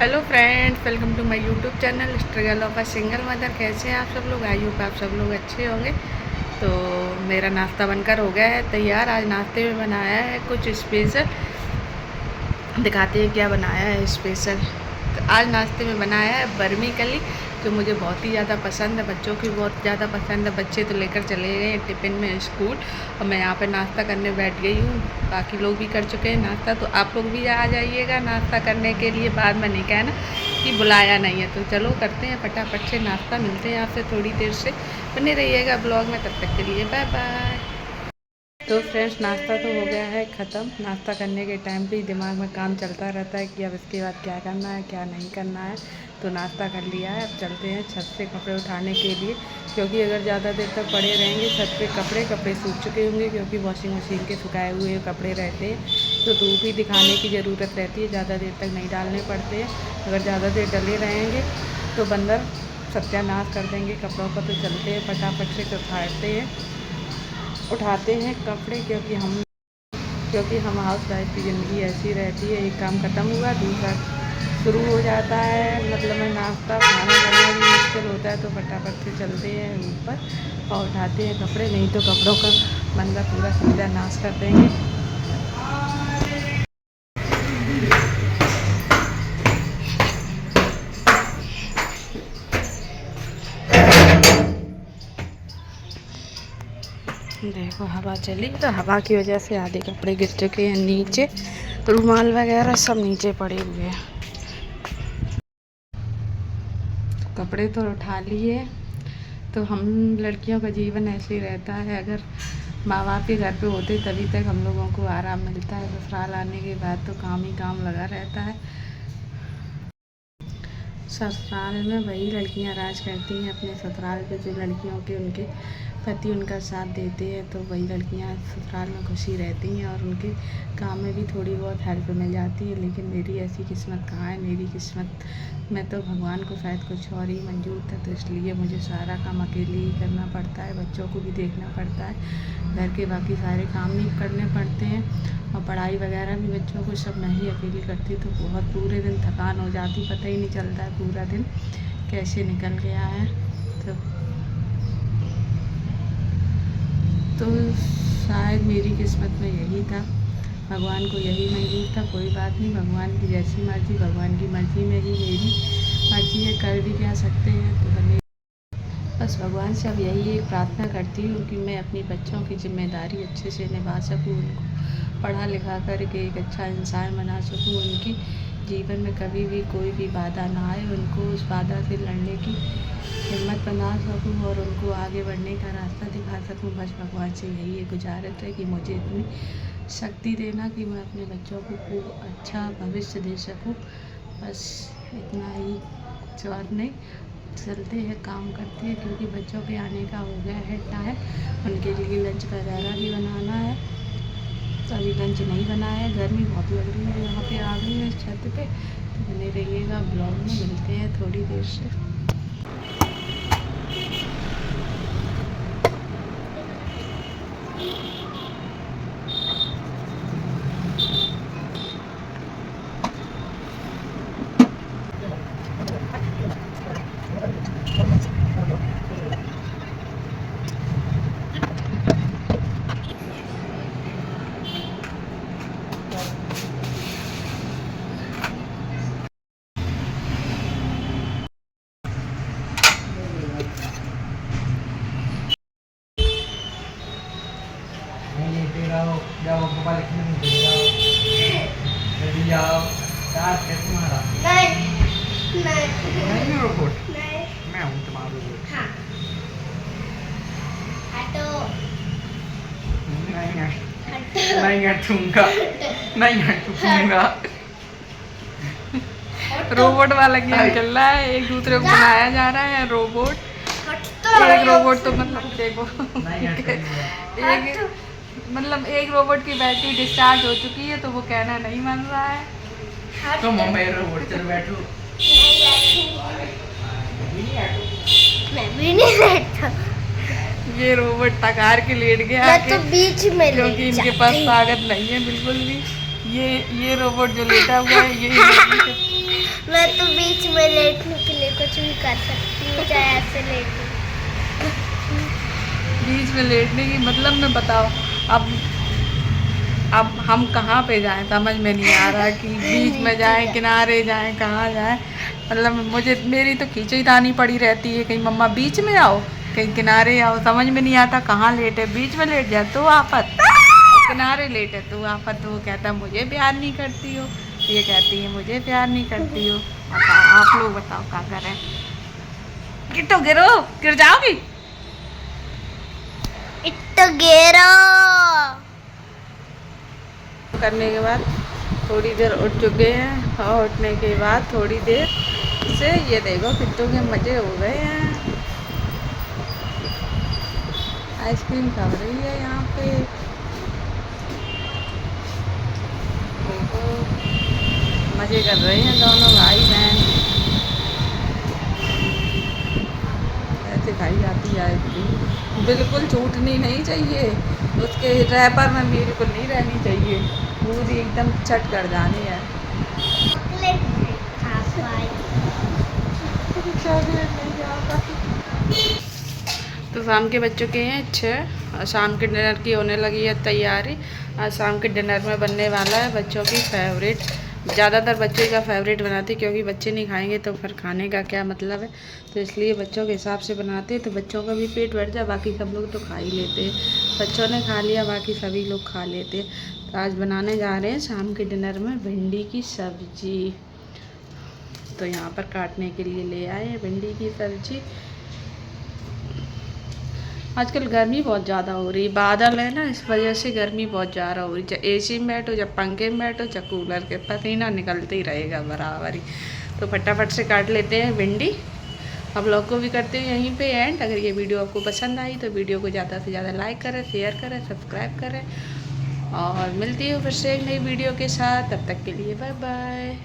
Hello friends, welcome to my YouTube channel struggle of a single mother. कैसे हैं आप सब लोग? आई होप आप सब लोग अच्छे होंगे। तो मेरा नाश्ता बनकर हो गया है तैयार। आज नाश्ते में बनाया है कुछ स्पेशल, दिखाते हैं क्या बनाया है स्पेशल। तो आज नाश्ते में बनाया है बर्मी कली, जो मुझे बहुत ही ज़्यादा पसंद है, बच्चों की बहुत ज़्यादा पसंद है। बच्चे तो लेकर चले गए हैं टिफ़िन में स्कूल, और मैं यहाँ पे नाश्ता करने बैठ गई हूँ। बाकी लोग भी कर चुके हैं नाश्ता, तो आप लोग भी आ जाइएगा नाश्ता करने के लिए। बाद में नहीं कहना कि बुलाया नहीं है। तो चलो करते हैं फटाफट से नाश्ता। मिलते हैं आपसे थोड़ी देर से, बने रहिएगा ब्लॉग में। तब तक के लिए बाय बाय। तो फ्रेंड्स, नाश्ता तो हो गया है ख़त्म। नाश्ता करने के टाइम पे ही दिमाग में काम चलता रहता है कि अब इसके बाद क्या करना है क्या नहीं करना है। तो नाश्ता कर लिया है, अब चलते हैं छत से कपड़े उठाने के लिए, क्योंकि अगर ज़्यादा देर तक पड़े रहेंगे छत पे कपड़े सूख चुके होंगे, क्योंकि वॉशिंग मशीन के सुखाए हुए कपड़े रहते हैं। तो धूप ही दिखाने की ज़रूरत रहती है, ज़्यादा देर तक नहीं डालने पड़ते हैं। अगर ज़्यादा देर डले रहेंगे तो बंदर सत्यानाश कर देंगे कपड़ों का। तो चलते हैं फटाफट से उठाते हैं कपड़े, क्योंकि हम हाउस वाइफ की ज़िंदगी ऐसी रहती है। एक काम ख़त्म हुआ दूसरा शुरू हो जाता है। मतलब मैं नाश्ता खाना करना भी मुश्किल होता है। तो फटाफट से चलते हैं ऊपर और उठाते हैं कपड़े, नहीं तो कपड़ों का बंदा पूरा सीधा नाश कर देंगे। देखो हवा चली, तो हवा की वजह से आधे कपड़े गिर चुके हैं नीचे। रुमाल वगैरह सब नीचे पड़े हुए हैं। कपड़े तो उठा लिए। तो हम लड़कियों का जीवन ऐसे ही रहता है। अगर माँ बाप के घर पे होते तभी तक हम लोगों को आराम मिलता है। ससुराल आने के बाद तो काम ही काम लगा रहता है। ससुराल में वही लड़कियां राज करती हैं। अपने ससुराल पे जो लड़कियों के उनके पति उनका साथ देते हैं, तो वही लड़कियां ससुराल में खुशी रहती हैं और उनके काम में भी थोड़ी बहुत हेल्प मिल जाती है। लेकिन मेरी ऐसी किस्मत कहाँ है। मेरी किस्मत में तो भगवान को शायद कुछ और ही मंजूर था, तो इसलिए मुझे सारा काम अकेले ही करना पड़ता है। बच्चों को भी देखना पड़ता है, घर के बाकी सारे काम भी करने पड़ते हैं, और पढ़ाई वगैरह भी बच्चों को सब मैं ही अकेली करती। तो बहुत पूरे दिन थकान हो जाती, पता ही नहीं चलता है पूरा दिन कैसे निकल गया है। तो शायद मेरी किस्मत में यही था, भगवान को यही मंजूर था। कोई बात नहीं, भगवान की जैसी मर्ज़ी, भगवान की मर्ज़ी में ही मेरी मर्ज़ी है। कर भी क्या सकते हैं। तो बने बस भगवान से अब यही एक प्रार्थना करती हूँ कि मैं अपनी बच्चों की जिम्मेदारी अच्छे से निभा सकूँ, उनको पढ़ा लिखा करके एक अच्छा इंसान बना सकूँ, उनकी जीवन में कभी भी कोई भी बाधा ना आए, उनको उस बाधा से लड़ने की हिम्मत बना सकूँ और उनको आगे बढ़ने का रास्ता दिखा सकूँ। बस भगवान से यही एक गुजारिश है कि मुझे इतनी शक्ति देना कि मैं अपने बच्चों को खूब अच्छा भविष्य दे सकूँ। बस इतना ही, कुछ और नहीं। चलते हैं काम करते हैं, क्योंकि बच्चों के आने का हो गया है टाइम। उनके लिए लंच वगैरह भी बनाना है। तो अभी लंच नहीं बनाया है, गर्मी बहुत लग रही है। यहाँ पे आ गई है छत पे। तो बने रहिएगा ब्लॉग में, मिलते हैं थोड़ी देर से। जाओ बalik sini जाओ jadi जाओ चार खेत तुम्हारा नहीं रोबोट मैं हूँ तुम्हारा रोबोट नहीं हटूंगा नहीं हटूंगा। रोबोट वाला गेम चल रहा है, एक दूसरे को बनाया जा रहा है रोबोट। एक रोबोट तो मतलब देखो एक रोबोट की बैटरी डिस्चार्ज हो चुकी है, तो वो कहना नहीं मान रहा है। तो मेरे रोबोट चल बैठो। मैं भी नहीं बैठा। ये रोबोट तकार के लेट गया मैं तो बीच में क्योंकि इनके पास ताकत नहीं है बिल्कुल भी। ये रोबोट जो लेटा हुआ है ये मैं बीच में लेटने के लिए कुछ भी कर सकती हूँ, चाहे ऐसे लेटूं। बीच में लेटने की मतलब में बताओ। अब हम कहाँ पे जाएं, समझ में नहीं आ रहा कि बीच में जाएं, किनारे जाएं, कहाँ जाएं। मतलब मेरी तो खींचीतानी पड़ी रहती है, कहीं मम्मा बीच में आओ, कहीं किनारे आओ, समझ में नहीं आता कहाँ लेटे। बीच में लेट जाए तो आफत, किनारे लेटे तो आफत। वो कहता मुझे प्यार नहीं करती हो, ये कहती है मुझे प्यार नहीं करती हो। बताओ, आप लोग बताओ क्या करें। गिट्टो गिर जाओगी। इट्टो गेरो। करने के बाद थोड़ी देर उठ चुके हैं, और उठने के बाद थोड़ी देर से ये देखो किट्टू के मज़े हो गए हैं। आइसक्रीम खा रही है यहाँ पे, देखो मज़े कर रहे हैं दोनों भाई बहन। ऐसे खाई जाती है आइसक्रीम, बिल्कुल छूटनी नहीं चाहिए, उसके रैपर में बिल्कुल नहीं रहनी चाहिए, पूरी एकदम चट कर जानी है। तो शाम के बज चुके हैं 6 और शाम के डिनर की होने लगी है तैयारी। आज शाम के डिनर में बनने वाला है बच्चों की फेवरेट, ज़्यादातर बच्चे का फेवरेट बनाती, क्योंकि बच्चे नहीं खाएंगे तो फिर खाने का क्या मतलब है। तो इसलिए बच्चों के हिसाब से बनाते हैं, तो बच्चों का भी पेट भर जाए, बाकी सब लोग तो खा ही लेते हैं। बच्चों ने खा लिया, बाकी सभी लोग खा लेते हैं। तो आज बनाने जा रहे हैं शाम के डिनर में भिंडी की सब्ज़ी। तो यहाँ पर काटने के लिए ले आए हैं भिंडी की सब्ज़ी। आजकल गर्मी बहुत ज़्यादा हो रही है, बादल है ना, इस वजह से गर्मी बहुत ज़्यादा हो रही है। चाहे एसी में बैठो, चाहे पंखे में बैठो, चाहे कूलर के, पसीना निकलते ही रहेगा बराबर ही। तो फटाफट से काट लेते हैं भिंडी। अब लोग को भी करते हैं यहीं पे एंड। अगर ये वीडियो आपको पसंद आई तो वीडियो को ज़्यादा से ज़्यादा लाइक करें, शेयर करें, सब्सक्राइब करें, और मिलती हूँ फिर से एक नई वीडियो के साथ। तब तक के लिए बाय बाय।